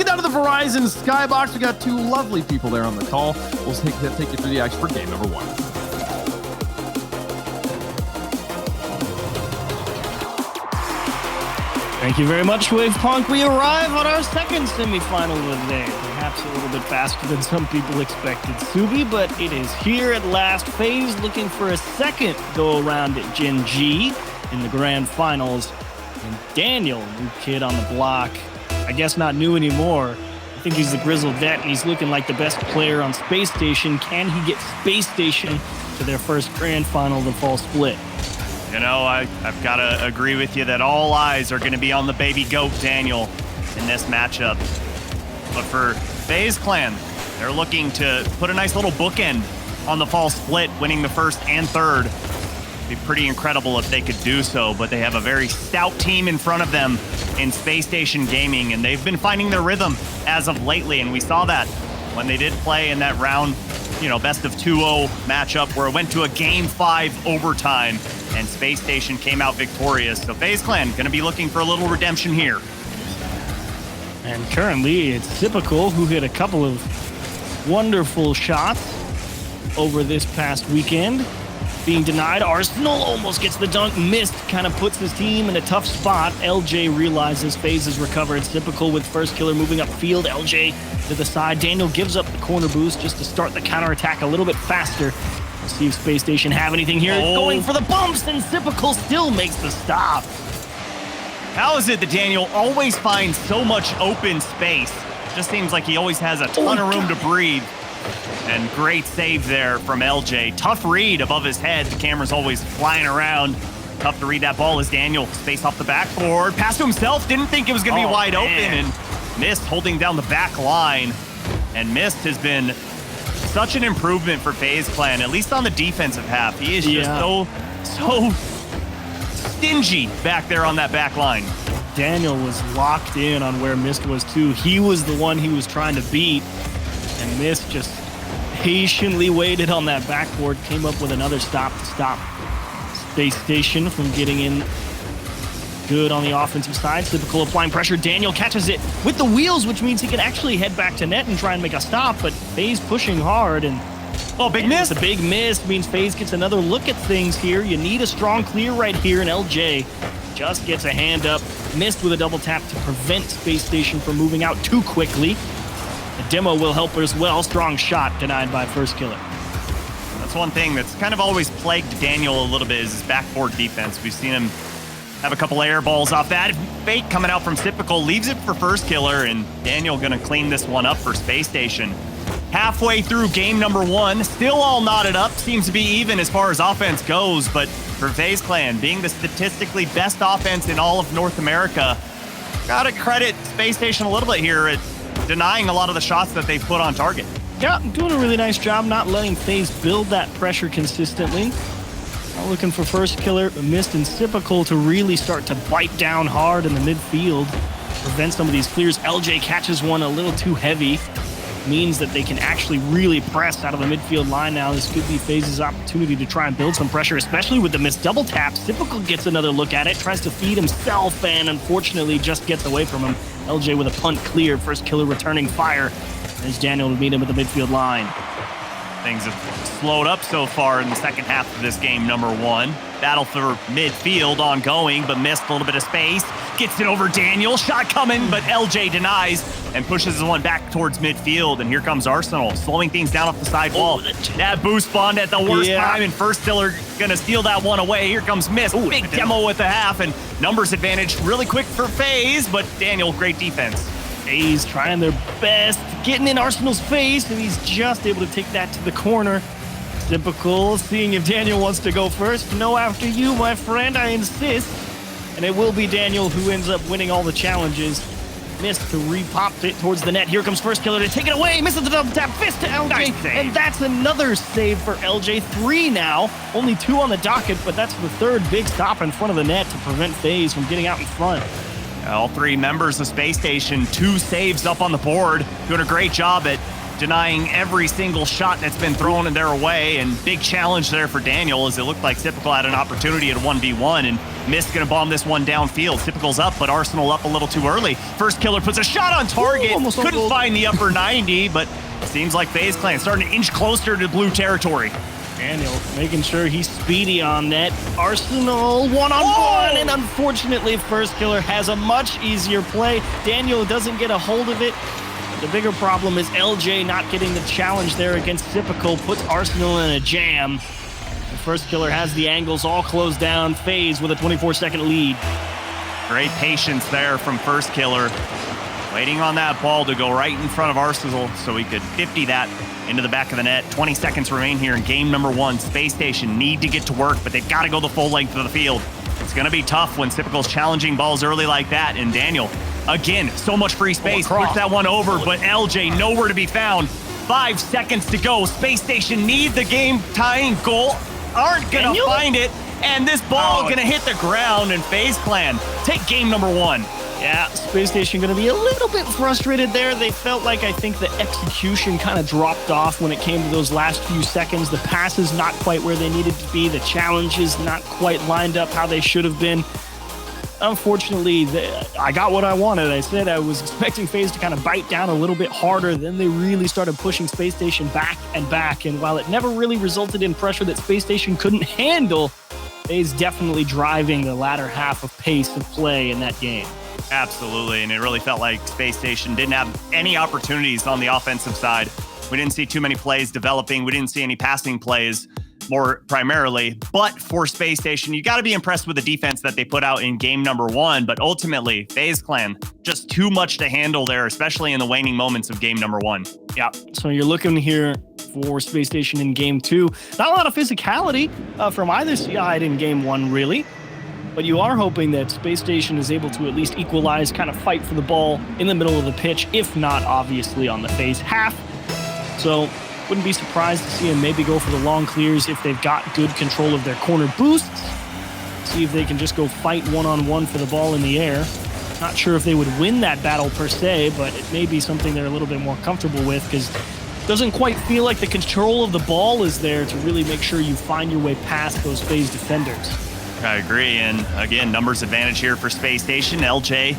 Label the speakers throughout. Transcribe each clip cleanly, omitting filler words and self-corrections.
Speaker 1: get down to the Verizon Skybox. We got two lovely people there on the call. We'll take you through the action for game number 1.
Speaker 2: Thank you very much, Wave Punk. We arrive on our second semifinal of the day. Perhaps a little bit faster than some people expected, Subi, but it is here at last. FaZe looking for a second go-around at Gen G in the grand finals. And Daniel, new kid on the block, I guess not new anymore. I think he's the grizzled vet, and he's looking like the best player on Spacestation. Can he get Spacestation to their first grand final of the fall split?
Speaker 3: You know, I've got to agree with you that all eyes are going to be on the baby goat Daniel in this matchup. But for FaZe Clan, they're looking to put a nice little bookend on the fall split, winning the first and third. It'd be pretty incredible if they could do so, but they have a very stout team in front of them in Spacestation Gaming, and they've been finding their rhythm as of lately, and we saw that when they did play in that round, you know, best of 2-0 matchup where it went to a Game 5 overtime, and Spacestation came out victorious. So FaZe Clan going to be looking for a little redemption here.
Speaker 2: And currently it's Typical, who hit a couple of wonderful shots over this past weekend. Being denied, Arsenal almost gets the dunk, missed, kind of puts his team in a tough spot. LJ realizes FaZe has recovered. Typical with first killer moving upfield. LJ to the side. Daniel gives up the corner boost just to start the counterattack a little bit faster. We'll see if Spacestation have anything here. Going for the bumps, and Typical still makes the stop.
Speaker 3: How is it that Daniel always finds so much open space? Just seems like he always has a ton of room to breathe. And great save there from LJ. Tough read above his head. The camera's always flying around. Tough to read that ball as Daniel space off the backboard. Pass to himself. Didn't think it was going to be wide open. And Mist holding down the back line. And Mist has been such an improvement for FaZe Clan, at least on the defensive half. He is just so stingy back there on that back line.
Speaker 2: Daniel was locked in on where Mist was too. He was the one he was trying to beat. And Mist just patiently waited on that backboard, came up with another stop to stop Spacestation from getting in good on the offensive side. Typical applying pressure. Daniel catches it with the wheels, which means he can actually head back to net and try and make a stop, but FaZe pushing hard, and
Speaker 3: big miss.
Speaker 2: The big miss means FaZe gets another look at things here. You need a strong clear right here, and LJ just gets a hand up. Missed with a double tap to prevent Spacestation from moving out too quickly. The demo will help as well. Strong shot denied by first killer.
Speaker 3: That's one thing that's kind of always plagued Daniel a little bit is his backboard defense. We've seen him have a couple air balls off that. Fake coming out from Typical, leaves it for first killer, and Daniel gonna clean this one up for Spacestation. Halfway through game number 1, still all knotted up. Seems to be even as far as offense goes, but for FaZe Clan, being the statistically best offense in all of North America, gotta credit Spacestation a little bit here at denying a lot of the shots that they've put on target.
Speaker 2: Yeah, doing a really nice job not letting FaZe build that pressure consistently. Looking for first killer, Mist and Typical to really start to bite down hard in the midfield, prevent some of these clears. LJ catches one a little too heavy. Means that they can actually really press out of the midfield line now. This could be FaZe's opportunity to try and build some pressure, especially with the missed double taps. Typical gets another look at it, tries to feed himself, and unfortunately just gets away from him. LJ with a punt clear, first killer returning fire. There's Daniel to meet him at the midfield line.
Speaker 3: Things have slowed up so far in the second half of this game number 1. Battle for midfield ongoing, but missed a little bit of space. Gets it over Daniel. Shot coming, but LJ denies and pushes one back towards midfield. And here comes Arsenal, slowing things down off the side wall. That boost spawned at the worst time, and first killer gonna steal that one away. Here comes Mist. Big demo with the half, and numbers advantage really quick for FaZe, but Daniel, great defense.
Speaker 2: FaZe trying their best, getting in Arsenal's face, and he's just able to take that to the corner. Typical, seeing if Daniel wants to go first. No, after you, my friend, I insist. And it will be Daniel who ends up winning all the challenges. Missed to repop it towards the net. Here comes first killer to take it away. Misses the double tap, fist to LJ.
Speaker 3: Nice,
Speaker 2: and that's another save for LJ. 3 now, only 2 on the docket, but that's the third big stop in front of the net to prevent FaZe from getting out in front.
Speaker 3: All 3 members of Spacestation, 2 saves up on the board, doing a great job at denying every single shot that's been thrown in their way, and big challenge there for Daniel as it looked like Typical had an opportunity at a 1v1, and Mist gonna bomb this one downfield. Typical's up, but Arsenal up a little too early. First Killer puts a shot on target, couldn't find the upper 90, but seems like FaZe Clan starting to inch closer to blue territory.
Speaker 2: Daniel making sure he's speedy on that. Arsenal one-on-one, and unfortunately, First Killer has a much easier play. Daniel doesn't get a hold of it. The bigger problem is LJ not getting the challenge there against Typical, puts Arsenal in a jam. The First Killer has the angles all closed down. FaZe with a 24-second lead.
Speaker 3: Great patience there from First Killer. Waiting on that ball to go right in front of Arsenal so he could 50 that into the back of the net. 20 seconds remain here in game number 1. Spacestation need to get to work, but they've got to go the full length of the field. It's going to be tough when Typical's challenging balls early like that. And Daniel, again, so much free space. Push that one over, but LJ nowhere to be found. 5 seconds to go. Spacestation need the game-tying goal. Aren't going to find it. And this ball going to hit the ground, and FaZe Clan take game number 1.
Speaker 2: Yeah, Spacestation going to be a little bit frustrated there. They felt like, I think, the execution kind of dropped off when it came to those last few seconds. The passes not quite where they needed to be. The challenges not quite lined up how they should have been. Unfortunately, I got what I wanted. I said I was expecting FaZe to kind of bite down a little bit harder. Then they really started pushing Spacestation back and back. And while it never really resulted in pressure that Spacestation couldn't handle, FaZe definitely driving the latter half of pace of play in that game.
Speaker 3: Absolutely, and it really felt like Spacestation didn't have any opportunities on the offensive side. We didn't see too many plays developing. We didn't see any passing plays, more primarily. But for Spacestation, you got to be impressed with the defense that they put out in game number 1. But ultimately, FaZe Clan, just too much to handle there, especially in the waning moments of game number 1.
Speaker 2: Yeah, so you're looking here for Spacestation in game 2. Not a lot of physicality from either side in game 1, really. But you are hoping that Spacestation is able to at least equalize, kind of fight for the ball in the middle of the pitch, if not, obviously, on the FaZe half. So wouldn't be surprised to see them maybe go for the long clears if they've got good control of their corner boosts. See if they can just go fight one-on-one for the ball in the air. Not sure if they would win that battle per se, but it may be something they're a little bit more comfortable with, because it doesn't quite feel like the control of the ball is there to really make sure you find your way past those FaZe defenders.
Speaker 3: I agree, and again, numbers advantage here for Spacestation. LJ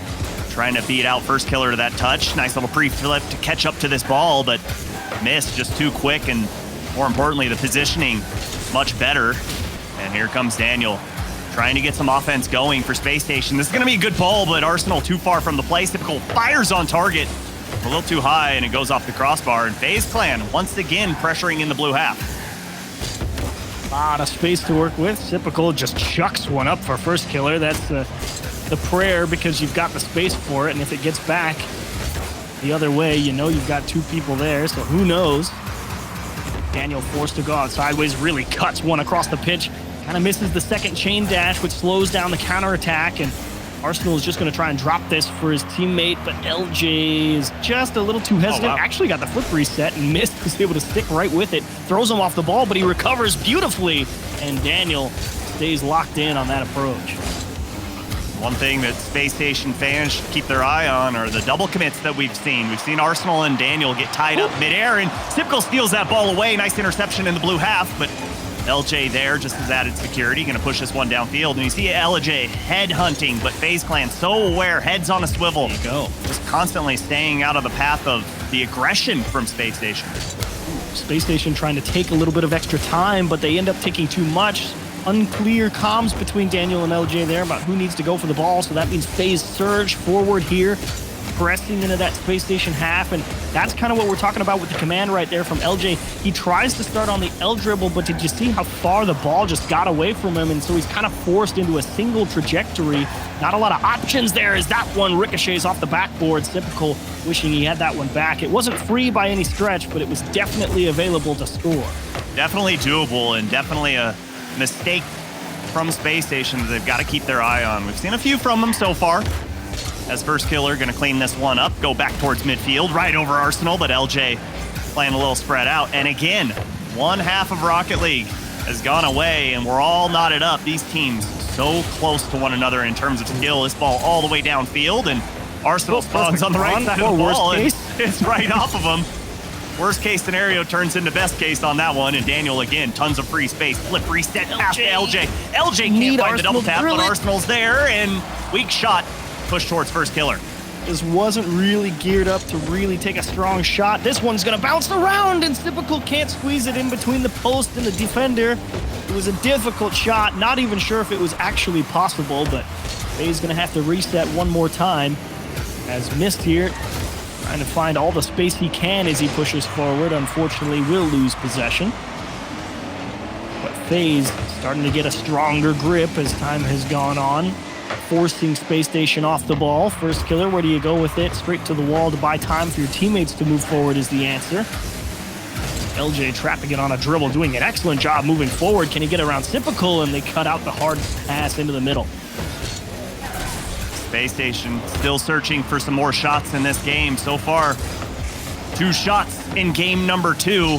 Speaker 3: trying to beat out First Killer to that touch. Nice little pre-flip to catch up to this ball, but missed just too quick, and more importantly, the positioning much better. And here comes Daniel trying to get some offense going for Spacestation. This is going to be a good ball, but Arsenal too far from the place. Typical fires on target a little too high, and it goes off the crossbar. And FaZe Clan once again pressuring in the blue half.
Speaker 2: A lot of space to work with. Typical just chucks one up for First Killer. That's the prayer, because you've got the space for it, and if it gets back the other way, you know you've got 2 people there, so who knows. Daniel forced to go out sideways, really cuts one across the pitch, kind of misses the second chain dash, which slows down the counterattack, and Arsenal is just going to try and drop this for his teammate, but LJ is just a little too hesitant. Actually got the flip reset, and Mist was able to stick right with it. Throws him off the ball, but he recovers beautifully, and Daniel stays locked in on that approach.
Speaker 3: One thing that Spacestation fans should keep their eye on are the double commits that we've seen. We've seen Arsenal and Daniel get tied up midair, and Typical steals that ball away. Nice interception in the blue half, but LJ there just as added security, going to push this one downfield. And you see LJ head hunting, but FaZe Clan so aware, heads on a swivel.
Speaker 2: There you go.
Speaker 3: Just constantly staying out of the path of the aggression from Spacestation.
Speaker 2: Spacestation trying to take a little bit of extra time, but they end up taking too much. Unclear comms between Daniel and LJ there about who needs to go for the ball, so that means FaZe surge forward here, pressing into that Spacestation half, and that's kind of what we're talking about with the command right there from LJ. He tries to start on the L dribble, but did you see how far the ball just got away from him? And so he's kind of forced into a single trajectory. Not a lot of options there as that one ricochets off the backboard. Typical wishing he had that one back. It wasn't free by any stretch, but it was definitely available to score.
Speaker 3: Definitely doable, and definitely a mistake from Spacestation that they've got to keep their eye on. We've seen a few from them so far. As First Killer going to clean this one up, go back towards midfield, right over Arsenal, but LJ playing a little spread out. And again, one half of Rocket League has gone away, and we're all knotted up. These teams so close to one another in terms of skill. This ball all the way downfield, and Arsenal spawns on the right side of the ball, and it's right off of them. Worst case scenario turns into best case on that one. And Daniel, again, tons of free space. Flip, reset, pass to LJ. LJ can't find the double tap, but Arsenal's there. And weak shot, push towards first killer.
Speaker 2: This wasn't really geared up to really take a strong shot. This one's going to bounce around, and Typical can't squeeze it in between the post and the defender. It was a difficult shot. Not even sure if it was actually possible, but FaZe going to have to reset one more time. As Mist here, trying to find all the space he can as he pushes forward. Unfortunately, will lose possession. But FaZe starting to get a stronger grip as time has gone on. Forcing Spacestation off the ball. First killer, where do you go with it? Straight to the wall to buy time for your teammates to move forward is the answer. LJ trapping it on a dribble, doing an excellent job moving forward. Can he get around Typical? And they cut out the hard pass into the middle.
Speaker 3: Spacestation still searching for some more shots in this game. So far, 2 shots in game number 2.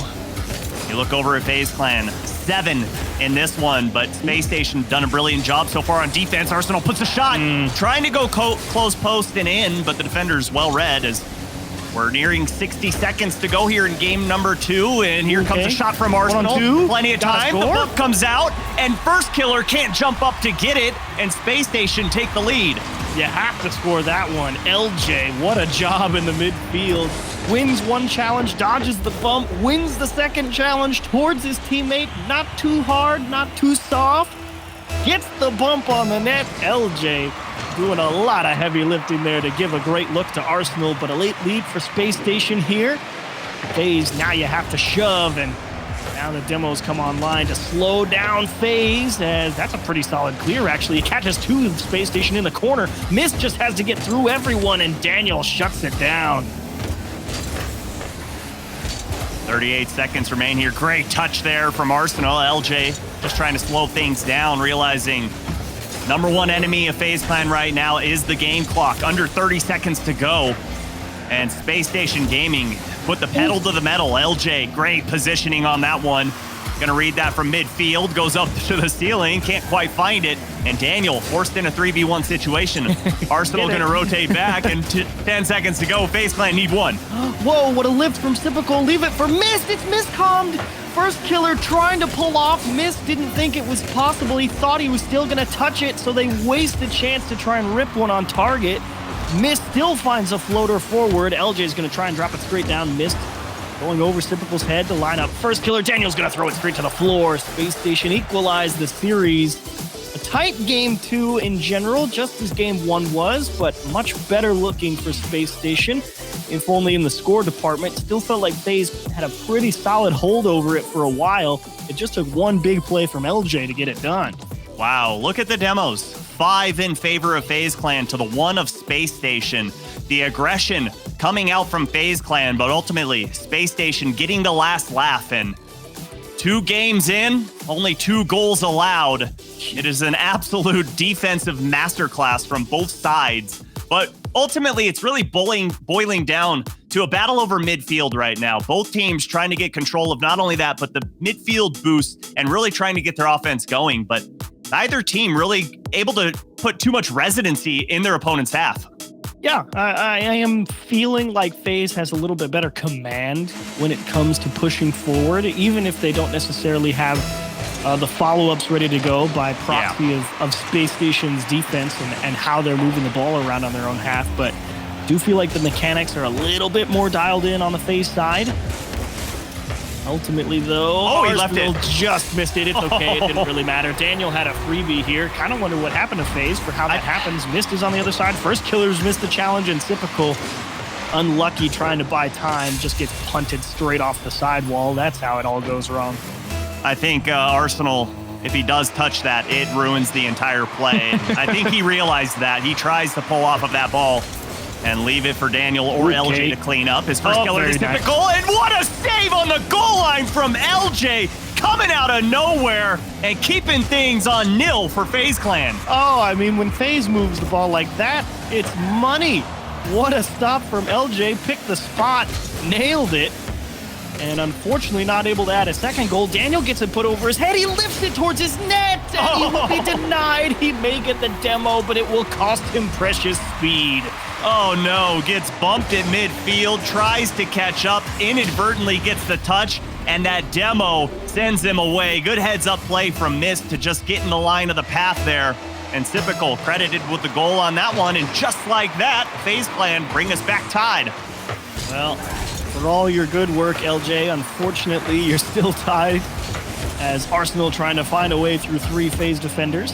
Speaker 3: You look over at FaZe Clan, 7 in this one, but Spacestation done a brilliant job so far on defense. Arsenal puts a shot, trying to go close post and in, but the defender's well read as we're nearing 60 seconds to go here in game number 2, and here comes a shot from Arsenal. Plenty of time, the bump comes out, and first killer can't jump up to get it, and Spacestation take the lead.
Speaker 2: You have to score that one. LJ, what a job in the midfield. Wins one challenge, dodges the bump, wins the second challenge towards his teammate. Not too hard, not too soft. Gets the bump on the net. LJ doing a lot of heavy lifting there to give a great look to Arsenal, but a late lead for Spacestation here. FaZe, now you have to shove, and now the demos come online to slow down FaZe, as that's a pretty solid clear, actually. He catches 2 of Spacestation in the corner. Mist just has to get through everyone, and Daniel shuts it down.
Speaker 3: 38 seconds remain here. Great touch there from Arsenal. LJ just trying to slow things down, realizing number 1 enemy of FaZe Clan right now is the game clock. Under 30 seconds to go. And Spacestation Gaming put the pedal to the metal. LJ, great positioning on that one. Gonna read that from midfield, goes up to the ceiling, can't quite find it. And Daniel forced in a 3v1 situation. Arsenal gonna rotate back, and 10 seconds to go. FaZe Clan need 1.
Speaker 2: Whoa, what a lift from Typical. Leave it for Mist. It's miscommed. First killer trying to pull off. Mist didn't think it was possible. He thought he was still gonna touch it, so they waste the chance to try and rip one on target. Mist still finds a floater forward. LJ's gonna try and drop it straight down. Mist going over Typical's head to line up first killer. Daniel's gonna throw it straight to the floor. Spacestation equalized the series. A tight game 2 in general, just as game 1 was, but much better looking for Spacestation. If only in the score department. Still felt like FaZe had a pretty solid hold over it for a while. It just took one big play from LJ to get it done.
Speaker 3: Wow, look at the demos. 5 in favor of FaZe Clan to the 1 of Spacestation. The aggression coming out from FaZe Clan, but ultimately Spacestation getting the last laugh. And 2 games in, only 2 goals allowed. It is an absolute defensive masterclass from both sides. But ultimately, it's really boiling down to a battle over midfield right now. Both teams trying to get control of not only that, but the midfield boost and really trying to get their offense going. But neither team really able to put too much residency in their opponent's half.
Speaker 2: Yeah, I am feeling like FaZe has a little bit better command when it comes to pushing forward, even if they don't necessarily have the follow-ups ready to go by proxy of Spacestation's defense and how they're moving the ball around on their own half. But I do feel like the mechanics are a little bit more dialed in on the FaZe side. Ultimately, though,
Speaker 3: he left it.
Speaker 2: Just missed it. It's okay. It didn't really matter. Daniel had a freebie here. Kind of wonder what happened to FaZe for how that happens. Mist is on the other side. First killers missed the challenge, and Typical, unlucky trying to buy time, just gets punted straight off the sidewall. That's how it all goes wrong.
Speaker 3: I think Arsenal, if he does touch that, it ruins the entire play. I think he realized that. He tries to pull off of that ball and leave it for Daniel or LJ to clean up. His first killer is Typical, and what a save on the goal line from LJ, coming out of nowhere and keeping things on nil for FaZe Clan.
Speaker 2: Oh, I mean, when FaZe moves the ball like that, it's money. What a stop from LJ. Picked the spot, nailed it. and unfortunately not able to add a second goal. Daniel gets it put over his head. He lifts it towards his net, and he will be denied. He may get the demo, but it will cost him precious speed.
Speaker 3: Oh no, gets bumped at midfield, tries to catch up, inadvertently gets the touch, and that demo sends him away. Good heads-up play from Mist to just get in the line of the path there. And Typical credited with the goal on that one, and just like that, FaZe Clan bring us back tied.
Speaker 2: Well, for all your good work, LJ, unfortunately, you're still tied as Arsenal trying to find a way through 3 FaZe defenders.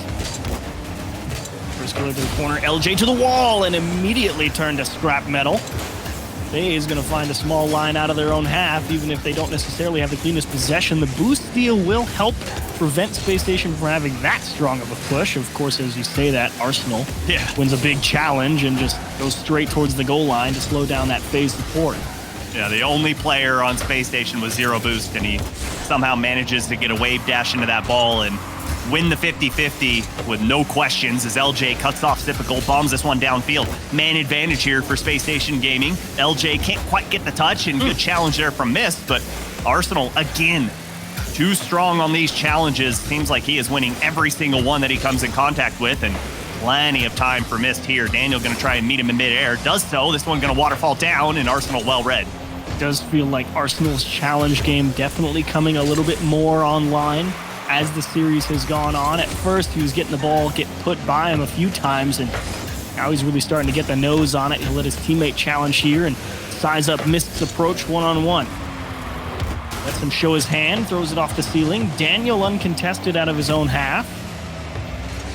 Speaker 2: First killer to the corner, LJ to the wall, and immediately turned to scrap metal. FaZe going to find a small line out of their own half, even if they don't necessarily have the cleanest possession. The boost steal will help prevent Spacestation from having that strong of a push. Of course, as you say that, Arsenal wins a big challenge and just goes straight towards the goal line to slow down that FaZe support.
Speaker 3: Yeah, the only player on Spacestation with 0 boost, and he somehow manages to get a wave dash into that ball and win the 50-50 with no questions as LJ cuts off Typical, bombs this one downfield. Man advantage here for Spacestation Gaming. LJ can't quite get the touch, and good challenge there from Mist, but Arsenal, again, too strong on these challenges. Seems like he is winning every single one that he comes in contact with, and plenty of time for Mist here. Daniel going to try and meet him in midair. Does so. This one going to waterfall down, and Arsenal well read.
Speaker 2: Does feel like Arsenal's challenge game definitely coming a little bit more online as the series has gone on. At first, he was getting the ball get put by him a few times, and now he's really starting to get the nose on it. He'll let his teammate challenge here and size up Mist's approach one-on-one. Lets him show his hand, throws it off the ceiling. Daniel uncontested out of his own half.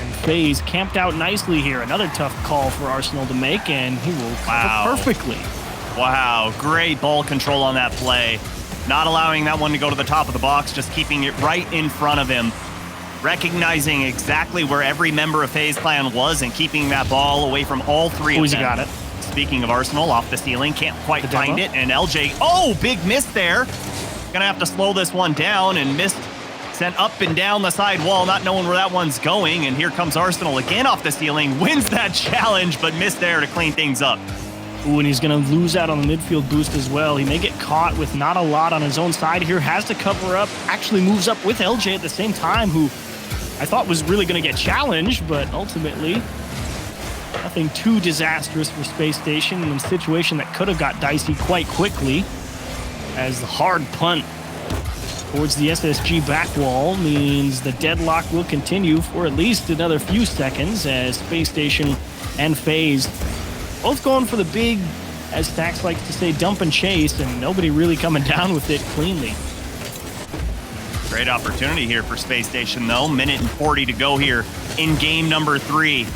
Speaker 2: And FaZe camped out nicely here. Another tough call for Arsenal to make, and he will cover perfectly.
Speaker 3: Wow, great ball control on that play. Not allowing that one to go to the top of the box, just keeping it right in front of him. Recognizing exactly where every member of FaZe Clan was and keeping that ball away from all 3 of them.
Speaker 2: He got it.
Speaker 3: Speaking of Arsenal, off the ceiling, can't quite find it. And LJ, big miss there. Gonna have to slow this one down, and Mist sent up and down the side wall, not knowing where that one's going. And here comes Arsenal again off the ceiling, wins that challenge, but missed there to clean things up.
Speaker 2: Ooh, and he's going to lose out on the midfield boost as well. He may get caught with not a lot on his own side here, has to cover up, actually moves up with LJ at the same time, who I thought was really going to get challenged, but ultimately nothing too disastrous for Space Station in a situation that could have got dicey quite quickly, as the hard punt towards the SSG back wall means the deadlock will continue for at least another few seconds as Space Station and FaZe both going for the big, as Stax likes to say, dump and chase, and nobody really coming down with it cleanly.
Speaker 3: Great opportunity here for Space Station, though. Minute and 40 to go here in game number 3.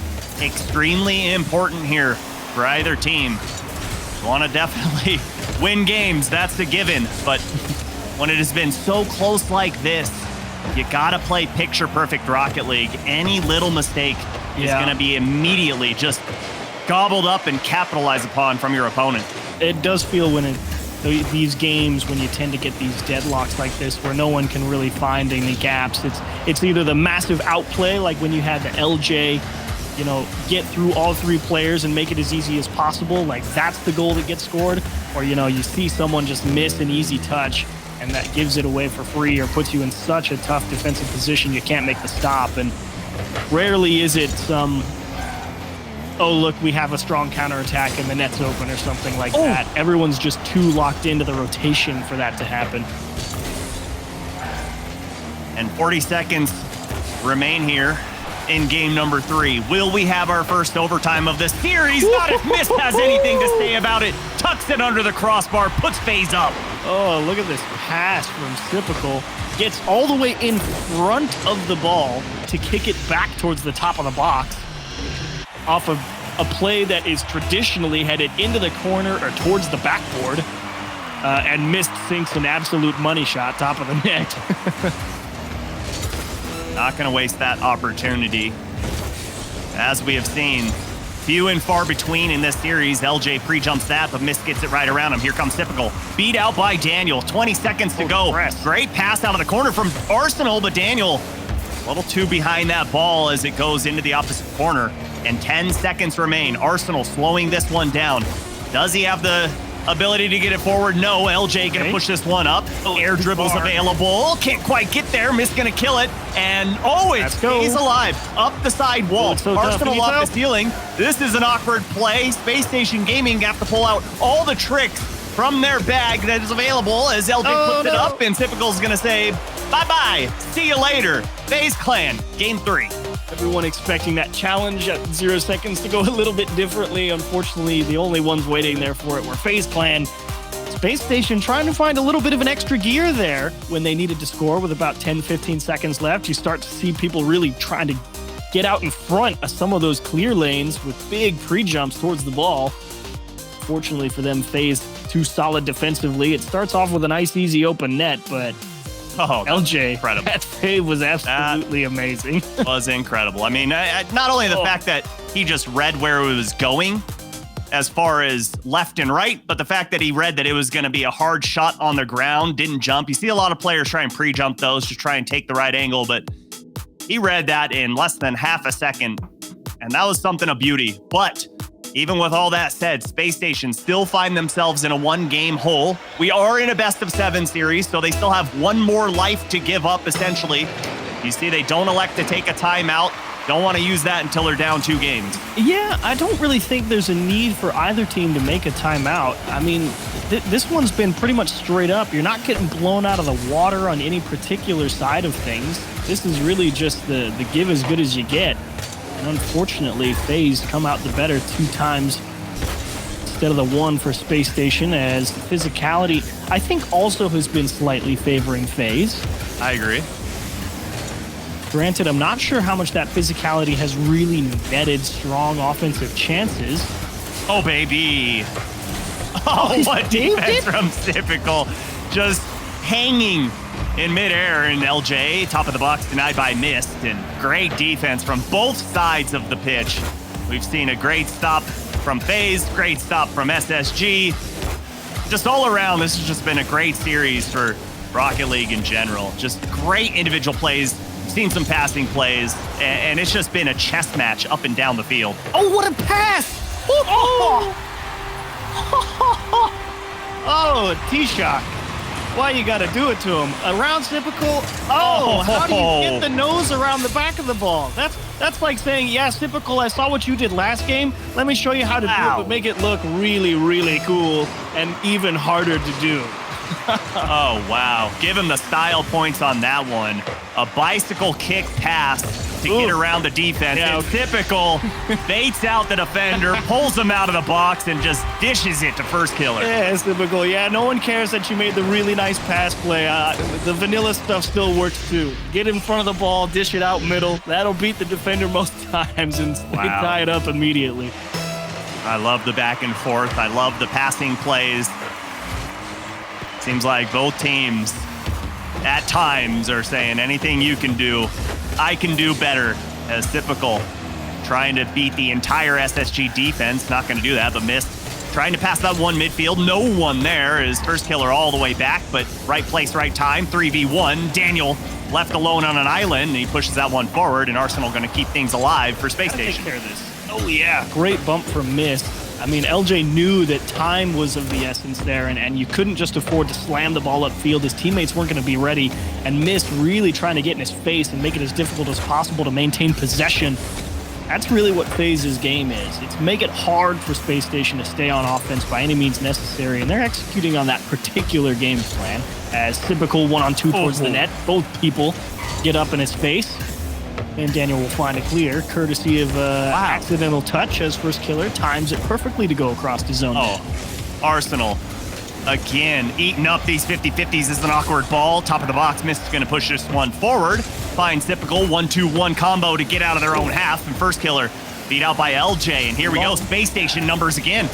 Speaker 3: Extremely important here for either team. Want to definitely win games, that's a given. But when it has been so close like this, you got to play picture-perfect Rocket League. Any little mistake is going to be immediately just gobbled up and capitalized upon from your opponent.
Speaker 2: It does feel when these games, when you tend to get these deadlocks like this where no one can really find any gaps, it's either the massive outplay, like when you had the LJ, get through all 3 players and make it as easy as possible, like that's the goal that gets scored, or you see someone just miss an easy touch and that gives it away for free or puts you in such a tough defensive position you can't make the stop. And rarely is it oh, look, we have a strong counterattack and the net's open or something like that. Everyone's just too locked into the rotation for that to happen.
Speaker 3: And 40 seconds remain here in game number 3. Will we have our first overtime of the series? Not if Mist has anything to say about it. Tucks it under the crossbar, puts FaZe up.
Speaker 2: Oh, look at this pass from Typical. Gets all the way in front of the ball to kick it back towards the top of the box, off of a play that is traditionally headed into the corner or towards the backboard, and Mist sinks an absolute money shot top of the net.
Speaker 3: Not going to waste that opportunity. As we have seen, few and far between in this series. LJ pre-jumps that, but Mist gets it right around him. Here comes Typical. Beat out by Daniel. 20 seconds to go. Great pass out of the corner from Arsenal, but Daniel a little too behind that ball as it goes into the opposite corner. And 10 seconds remain. Arsenal slowing this one down. Does he have the ability to get it forward. No, LJ gonna push this one up. Air dribbles available. Can't quite get there. Mist gonna kill it. And it stays alive. Up the side wall. Arsenal off the ceiling. This is an awkward play. Space Station Gaming have to pull out all the tricks from their bag that is available as LJ puts it up, and Typical's gonna say, bye-bye, see you later. FaZe Clan, game 3.
Speaker 2: Everyone expecting that challenge at 0 seconds to go a little bit differently. Unfortunately, the only ones waiting there for it were FaZe Clan. Space Station trying to find a little bit of an extra gear there when they needed to score with about 10-15 seconds left. You start to see people really trying to get out in front of some of those clear lanes with big pre-jumps towards the ball. Fortunately for them, FaZe too solid defensively. It starts off with a nice, easy open net, but LJ,
Speaker 3: incredible.
Speaker 2: That save was absolutely amazing.
Speaker 3: Was incredible. I mean, not only the fact that he just read where it was going as far as left and right, but the fact that he read that it was going to be a hard shot on the ground, didn't jump. You see a lot of players try and pre-jump those, just try and take the right angle, but he read that in less than half a second, and that was something of beauty. But even with all that said, Space Station still find themselves in a 1-game hole. We are in a best-of-7 series, so they still have one more life to give up, essentially. You see they don't elect to take a timeout. Don't want to use that until they're down 2 games.
Speaker 2: Yeah, I don't really think there's a need for either team to make a timeout. I mean, this one's been pretty much straight up. You're not getting blown out of the water on any particular side of things. This is really just the give as good as you get. And unfortunately, FaZe come out the better 2 times instead of the 1 for Space Station, as physicality, I think, also has been slightly favoring FaZe.
Speaker 3: I agree.
Speaker 2: Granted, I'm not sure how much that physicality has really netted strong offensive chances.
Speaker 3: Oh, baby. Oh, what defense from Typical. Just hanging in midair, and LJ, top of the box, denied by Mist, and great defense from both sides of the pitch. We've seen a great stop from FaZe, great stop from SSG. Just all around, this has just been a great series for Rocket League in general. Just great individual plays. We've seen some passing plays, and it's just been a chess match up and down the field.
Speaker 2: Oh, what a pass! Oh, oh, T-Shock. Why you gotta do it to him? Around Typical. Oh, how do you get the nose around the back of the ball? That's like saying, yeah, Typical, I saw what you did last game. Let me show you how to do it, but make it look really, really cool and even harder to do.
Speaker 3: Oh, wow. Give him the style points on that one. A bicycle kick pass to get around the defense. Yeah, Typical baits out the defender, pulls him out of the box, and just dishes it to first killer.
Speaker 2: Yeah, it's Typical. Yeah, no one cares that you made the really nice pass play. The vanilla stuff still works too. Get in front of the ball, dish it out middle. That'll beat the defender most times, and they tie it up immediately.
Speaker 3: I love the back and forth. I love the passing plays. Seems like both teams at times are saying anything you can do, I can do better, as Typical trying to beat the entire SSG defense. Not going to do that, but Mist trying to pass that one midfield. No one there. Is first killer all the way back, but right place, right time. 3v1. Daniel left alone on an island, and he pushes that one forward, and Arsenal going to keep things alive for Space Station.
Speaker 2: Take care of this. Oh, yeah. Great bump from Mist. I mean, LJ knew that time was of the essence there, and you couldn't just afford to slam the ball upfield. His teammates weren't going to be ready, and Mist really trying to get in his face and make it as difficult as possible to maintain possession. That's really what FaZe's game is. It's make it hard for Space Station to stay on offense by any means necessary, and they're executing on that particular game plan. As Typical 1-on-2 towards the net, both people get up in his face. And Daniel will find a clear, courtesy of accidental touch, as first killer times it perfectly to go across the zone.
Speaker 3: Oh, Arsenal, again, eating up these 50-50s is an awkward ball. Top of the box, Mist is going to push this one forward. Finds Typical, 1-2-1 combo to get out of their own half. And first killer beat out by LJ. And here we go, Space Station numbers again.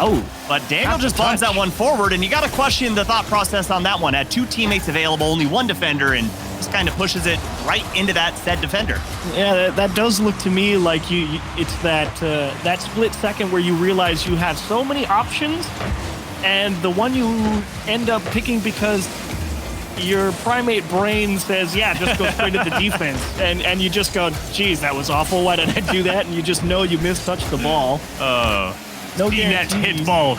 Speaker 2: Oh,
Speaker 3: but Daniel just bombs that one forward, and you got to question the thought process on that one. Had 2 teammates available, only 1 defender, and just kind of pushes it right into that said defender.
Speaker 2: Yeah, that does look to me like it's that split second where you realize you have so many options, and the one you end up picking because your primate brain says, yeah, just go straight at the defense, and you just go, geez, that was awful. Why did I do that? And you just know you mistouched the ball.
Speaker 3: No net hit ball.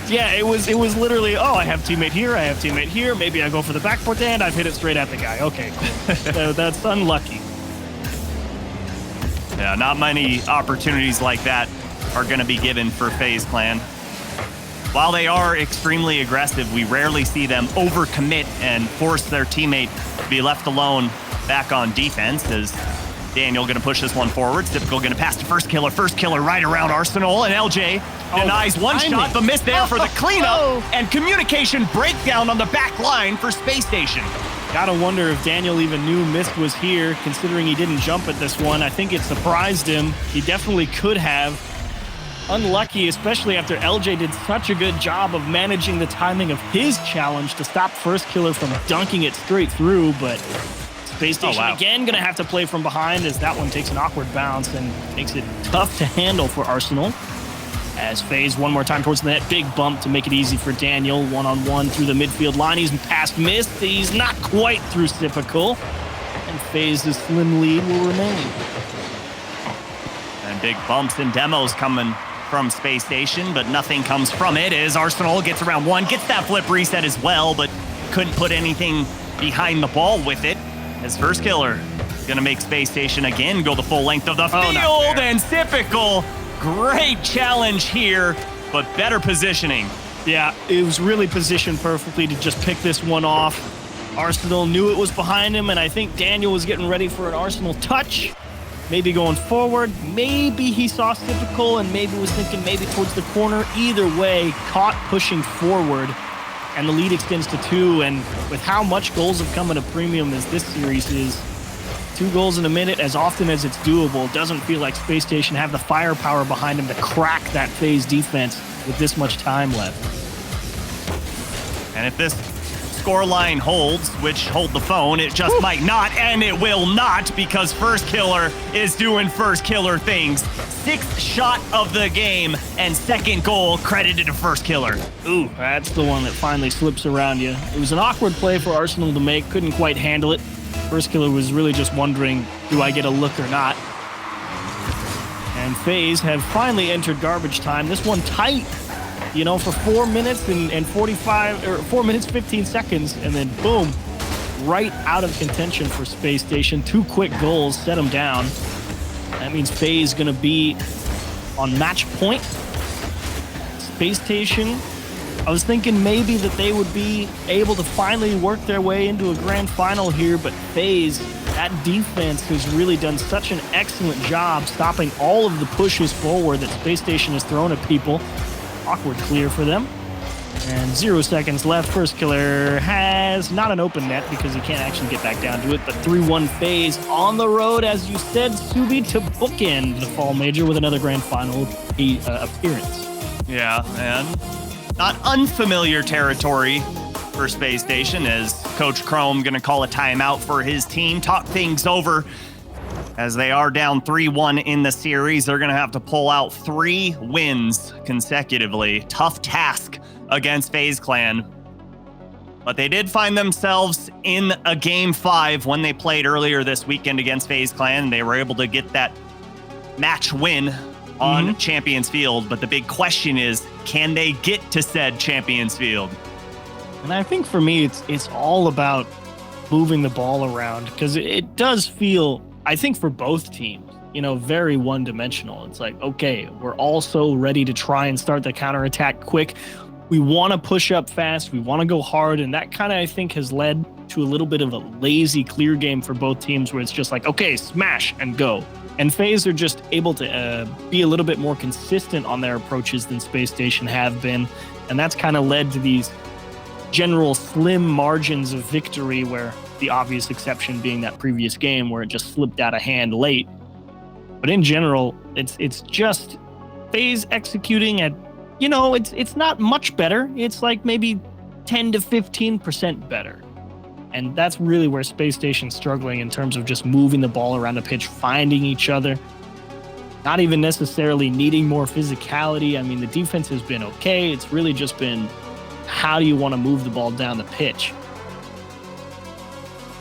Speaker 2: Yeah, it was literally, oh, I have teammate here, I have teammate here. Maybe I go for the backboard and I've hit it straight at the guy. Okay, cool. So that's unlucky.
Speaker 3: Yeah, not many opportunities like that are going to be given for FaZe Clan. While they are extremely aggressive, we rarely see them overcommit and force their teammate to be left alone back on defense. As Daniel going to push this one forward. Typical going to pass to First Killer right around Arsenal, and LJ denies one shot, but missed there for the cleanup and communication breakdown on the back line for Spacestation.
Speaker 2: Gotta wonder if Daniel even knew Mist was here, considering he didn't jump at this one. I think it surprised him. He definitely could have. Unlucky, especially after LJ did such a good job of managing the timing of his challenge to stop First Killer from dunking it straight through, but Spacestation again gonna have to play from behind as that one takes an awkward bounce and makes it tough to handle for Arsenal. As FaZe one more time towards the net, big bump to make it easy for Daniel. One-on-one through the midfield line. He's past Mist. He's not quite through Typical. And FaZe's slim lead will remain.
Speaker 3: And big bumps and demos coming from Spacestation, but nothing comes from it as Arsenal gets around one, gets that flip reset as well, but couldn't put anything behind the ball with it. As First Killer is going to make Spacestation again go the full length of the field, and Typical. Great challenge here, but better positioning.
Speaker 2: Yeah, it was really positioned perfectly to just pick this one off. Arsenal knew it was behind him, and I think Daniel was getting ready for an Arsenal touch. Maybe going forward. Maybe he saw Typical and maybe was thinking maybe towards the corner. Either way, caught pushing forward, and the lead extends to 2. And with how much goals have come at a premium as this series is, 2 goals in a minute, as often as it's doable, it doesn't feel like Spacestation have the firepower behind him to crack that FaZe defense with this much time left.
Speaker 3: And if this scoreline holds, which hold the phone, it just might not, and it will not, because First Killer is doing First Killer things. 6th shot of the game and 2nd goal credited to First Killer.
Speaker 2: Ooh, that's the one that finally slips around you. It was an awkward play for Arsenal to make, couldn't quite handle it. First Killer was really just wondering, do I get a look or not? And FaZe have finally entered garbage time. This one tight, you know, for 4 minutes and 4 minutes 15 seconds, and then boom, right out of contention for Spacestation. 2 quick goals set them down. That means FaZe gonna be on match point. Spacestation, I was thinking maybe that they would be able to finally work their way into a grand final here, but FaZe, that defense has really done such an excellent job stopping all of the pushes forward that Spacestation has thrown at people. Awkward clear for them. And 0 seconds left. First Killer has not an open net because he can't actually get back down to it, but 3-1 FaZe on the road, as you said, Subi, to bookend the Fall Major with another grand final appearance.
Speaker 3: Yeah, and not unfamiliar territory for Spacestation, as Coach Chrome going to call a timeout for his team, talk things over. As they are down 3-1 in the series, they're going to have to pull out 3 wins consecutively. Tough task against FaZe Clan. But they did find themselves in a Game 5 when they played earlier this weekend against FaZe Clan. They were able to get that match win on Champions Field. But the big question is, can they get to said Champions Field?
Speaker 2: And I think for me, it's all about moving the ball around, because it does feel, I think for both teams, you know, very one-dimensional. It's like, okay, we're also ready to try and start the counterattack quick. We want to push up fast. We want to go hard. And that kind of, I think, has led to a little bit of a lazy clear game for both teams, where it's just like, okay, smash and go. And FaZe are just able to be a little bit more consistent on their approaches than Spacestation have been. And that's kind of led to these general slim margins of victory, where the obvious exception being that previous game where it just slipped out of hand late. But in general, it's just FaZe executing at, you know, it's not much better. It's like maybe 10 to 15% better. And that's really where Spacestation's struggling in terms of just moving the ball around the pitch, finding each other, not even necessarily needing more physicality. I mean, the defense has been okay. It's really just been, how do you want to move the ball down the pitch?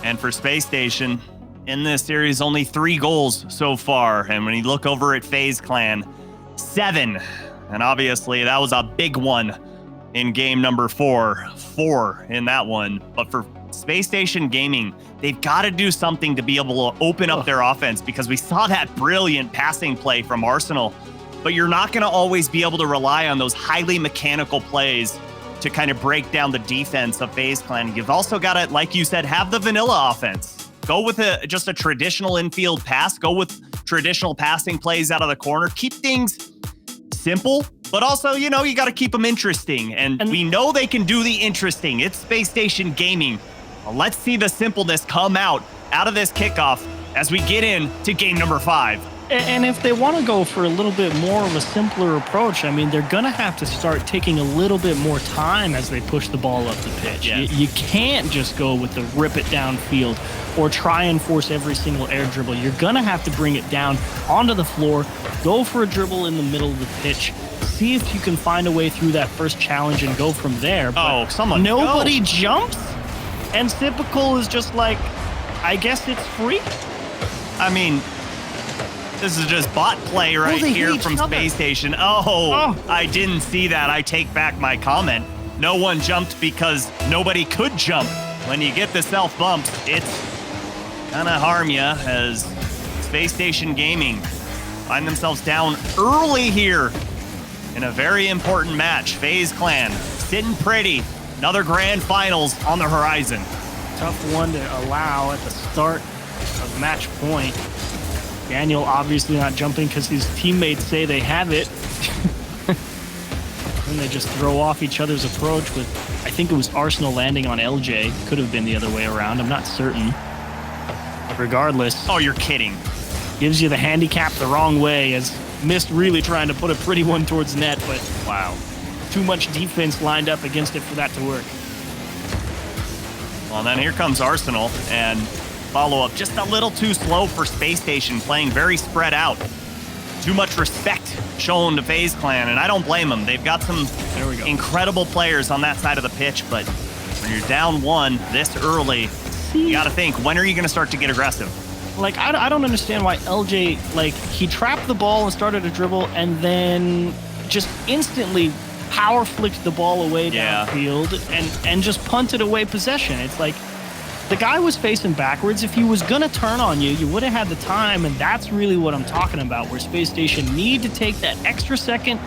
Speaker 3: And for Spacestation, in this series, only 3 goals so far. And when you look over at FaZe Clan, 7. And obviously, that was a big one in game number 4. 4 in that one. But for Spacestation Gaming, they've got to do something to be able to open up their offense, because we saw that brilliant passing play from Arsenal. But you're not going to always be able to rely on those highly mechanical plays to kind of break down the defense of FaZe Clan. You've also got to, like you said, have the vanilla offense. Go with just a traditional infield pass. Go with traditional passing plays out of the corner. Keep things simple, but also, you know, you got to keep them interesting. And we know they can do the interesting. It's Spacestation Gaming. Well, let's see the simpleness come out of this kickoff as we get into game number 5.
Speaker 2: And if they want to go for a little bit more of a simpler approach, I mean, they're going to have to start taking a little bit more time as they push the ball up the pitch.
Speaker 3: Yes.
Speaker 2: You can't just go with the rip it downfield or try and force every single air dribble. You're going to have to bring it down onto the floor, go for a dribble in the middle of the pitch, see if you can find a way through that first challenge and go from there. But nobody jumps, and Typical is just like, I guess it's free?
Speaker 3: I mean, this is just bot play right here from Spacestation. Oh, I didn't see that. I take back my comment. No one jumped because nobody could jump. When you get the self bumps, it's gonna harm you, as Spacestation Gaming find themselves down early here in a very important match. FaZe Clan sitting pretty. Another grand finals on the horizon.
Speaker 2: Tough one to allow at the start of match point. Daniel obviously not jumping because his teammates say they have it. And they just throw off each other's approach with, I think it was Arsenal landing on LJ. Could have been the other way around. I'm not certain. But regardless.
Speaker 3: Oh, you're kidding.
Speaker 2: Gives you the handicap the wrong way, as Mist really trying to put a pretty one towards net, but wow. Too much defense lined up against it for that to work.
Speaker 3: Well, then here comes Arsenal, and follow-up just a little too slow for Spacestation, playing very spread out. Too much respect shown to FaZe Clan, and I don't blame them. They've got some incredible players on that side of the pitch, but when you're down 1 this early, you got to think, when are you going to start to get aggressive?
Speaker 2: Like, I don't understand why LJ, like, he trapped the ball and started a dribble, and then just instantly power flicked the ball away downfield and just punted away possession. It's like, the guy was facing backwards. If he was going to turn on you, you would have had the time, and that's really what I'm talking about, where Spacestation need to take that extra second,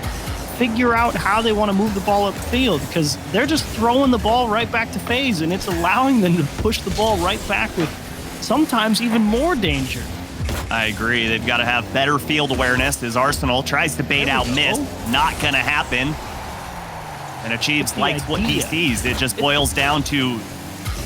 Speaker 2: figure out how they want to move the ball upfield, because they're just throwing the ball right back to FaZe, and it's allowing them to push the ball right back with sometimes even more danger.
Speaker 3: I agree. They've got to have better field awareness as Arsenal tries to bait out Mist. Not going to happen. And Achieves likes what he sees. It just boils down to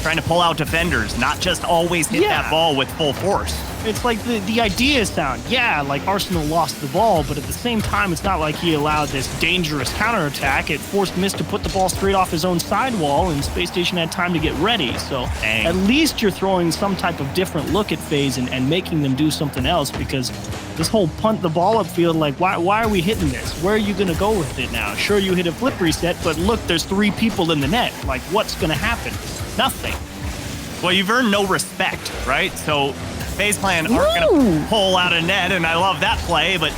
Speaker 3: trying to pull out defenders, not just always hit that ball with full force.
Speaker 2: It's like the idea is sound. Yeah, like Arsenal lost the ball, but at the same time, it's not like he allowed this dangerous counterattack. It forced Mist to put the ball straight off his own sidewall, and Spacestation had time to get ready. So at least you're throwing some type of different look at FaZe and making them do something else, because this whole punt the ball upfield, like, why are we hitting this? Where are you going to go with it now? Sure, you hit a flip reset, but look, there's 3 people in the net. Like, what's going to happen? Nothing.
Speaker 3: Well, you've earned no respect, right? So FaZe Clan aren't going to pull out a net, and I love that play, but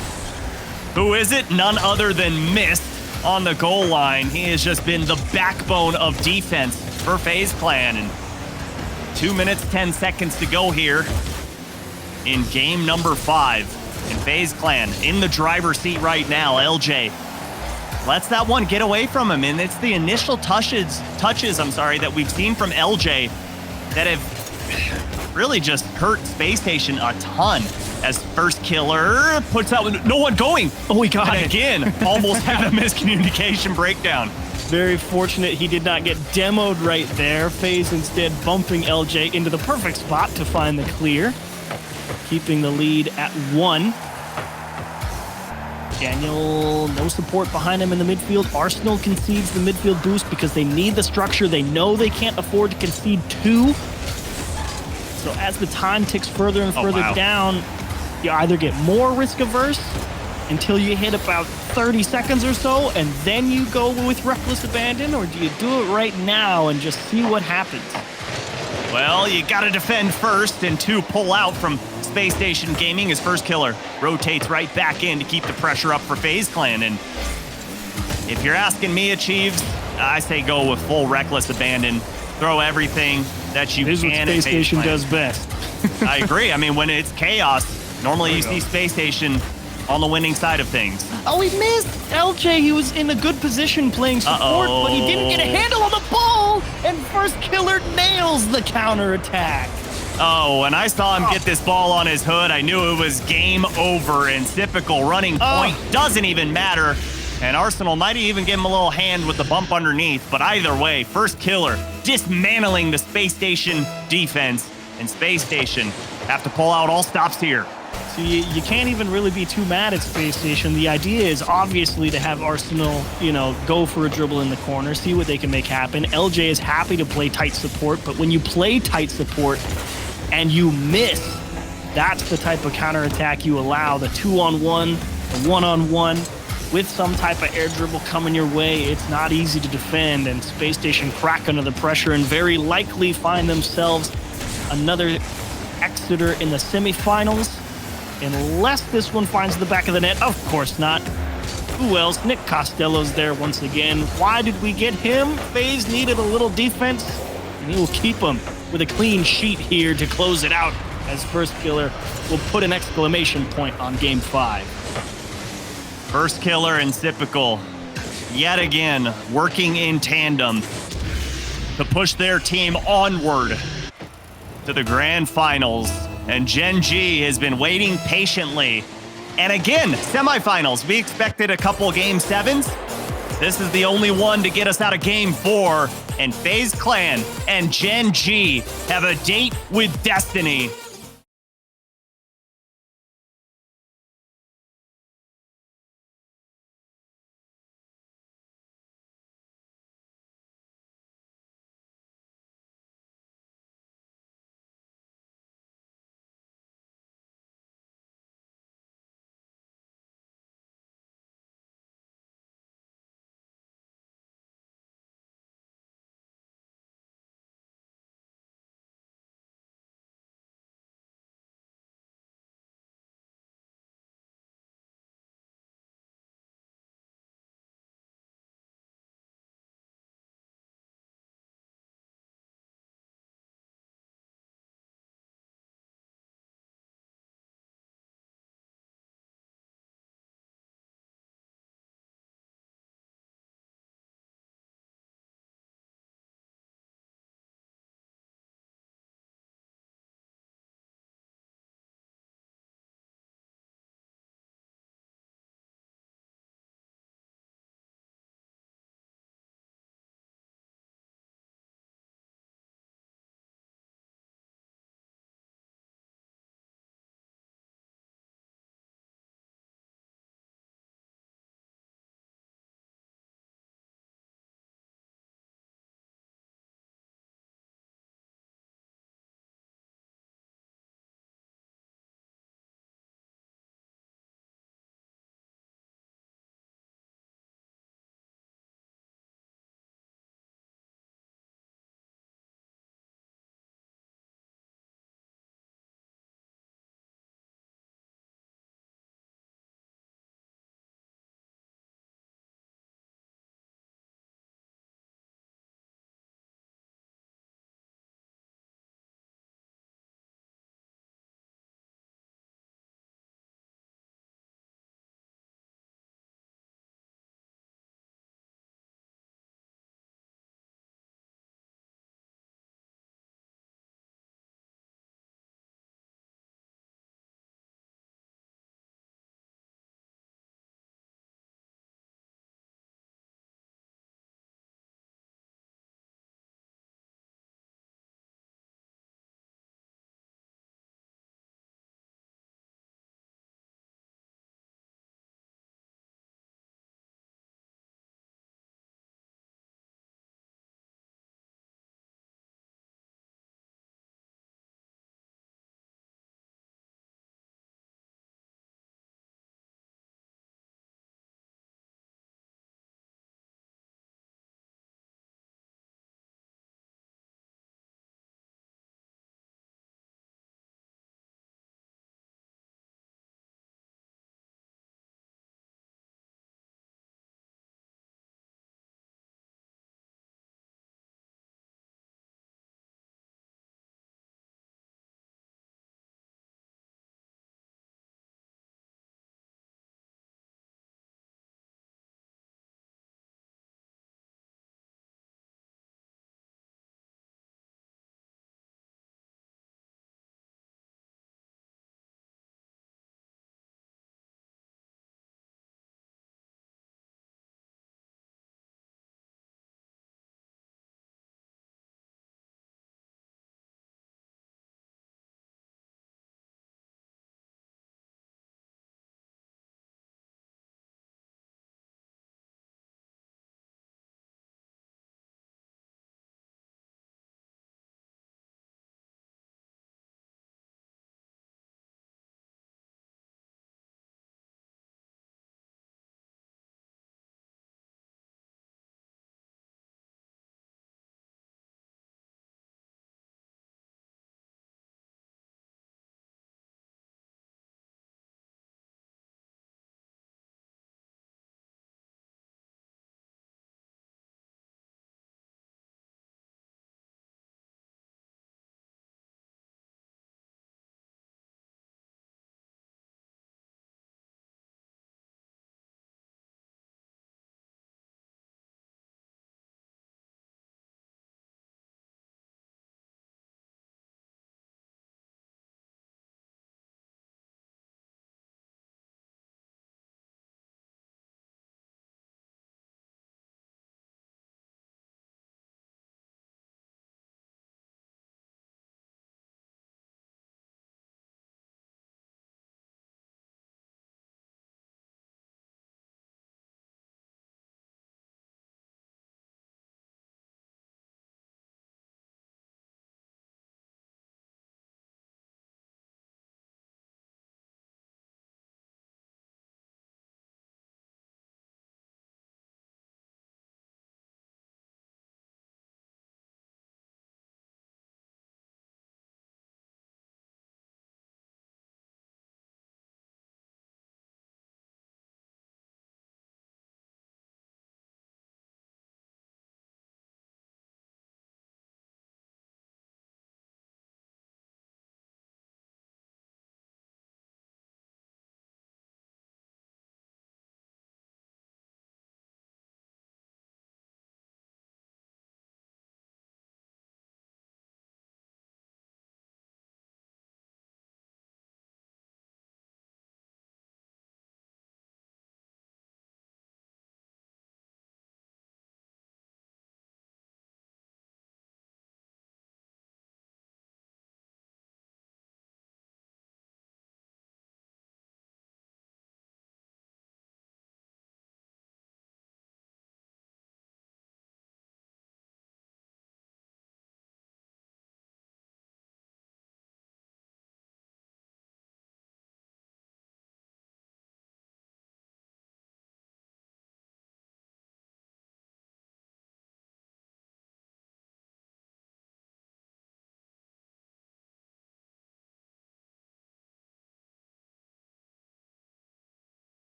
Speaker 3: who is it? None other than Mist on the goal line. He has just been the backbone of defense for FaZe Clan. And 2 minutes, 10 seconds to go here in game number 5. And FaZe Clan in the driver's seat right now. LJ lets that one get away from him, and it's the initial touches, that we've seen from LJ that have really just hurt Spacestation a ton, as first killer puts out no one going.
Speaker 2: Oh, he got it.
Speaker 3: Again, almost had a miscommunication breakdown.
Speaker 2: Very fortunate he did not get demoed right there. FaZe instead bumping LJ into the perfect spot to find the clear, keeping the lead at 1. Daniel, no support behind him in the midfield. Arsenal concedes the midfield boost because they need the structure. They know they can't afford to concede 2. So as the time ticks further and further down, you either get more risk averse until you hit about 30 seconds or so, and then you go with reckless abandon, or do you do it right now and just see what happens?
Speaker 3: Well, you got to defend first, and 2 pull out from Spacestation Gaming. His first killer rotates right back in to keep the pressure up for FaZe Clan. And if you're asking me, Achieves, I say go with full reckless abandon. Throw everything that you
Speaker 2: This is what
Speaker 3: can.
Speaker 2: Space Station does best.
Speaker 3: I agree. I mean, when it's chaos, normally you see Space Station on the winning side of things.
Speaker 2: Oh, he missed. LJ, he was in a good position playing support, but he didn't get a handle on the ball, and First Killer nails the counterattack.
Speaker 3: Oh, and I saw him get this ball on his hood. I knew it was game over, and typical running point doesn't even matter. And Arsenal might even give him a little hand with the bump underneath, but either way, First Killer dismantling the Space Station defense, and Space Station have to pull out all stops here.
Speaker 2: So you can't even really be too mad at Space Station. The idea is obviously to have Arsenal, go for a dribble in the corner, see what they can make happen. LJ is happy to play tight support, but when you play tight support and you miss, that's the type of counterattack you allow. The 2-on-1, the 1-on-1, with some type of air dribble coming your way, it's not easy to defend, and Space Station crack under the pressure and very likely find themselves another Exeter in the semifinals. Unless this one finds the back of the net. Of course not. Who else? Nick Costello's there once again. Why did we get him? FaZe needed a little defense, and he will keep him with a clean sheet here to close it out, as First Killer will put an exclamation point on Game 5.
Speaker 3: First Killer and Typical, yet again, working in tandem to push their team onward to the grand finals. And Gen G has been waiting patiently. And again, semifinals. We expected a couple Game 7s. This is the only one to get us out of Game 4. And FaZe Clan and Gen G have a date with destiny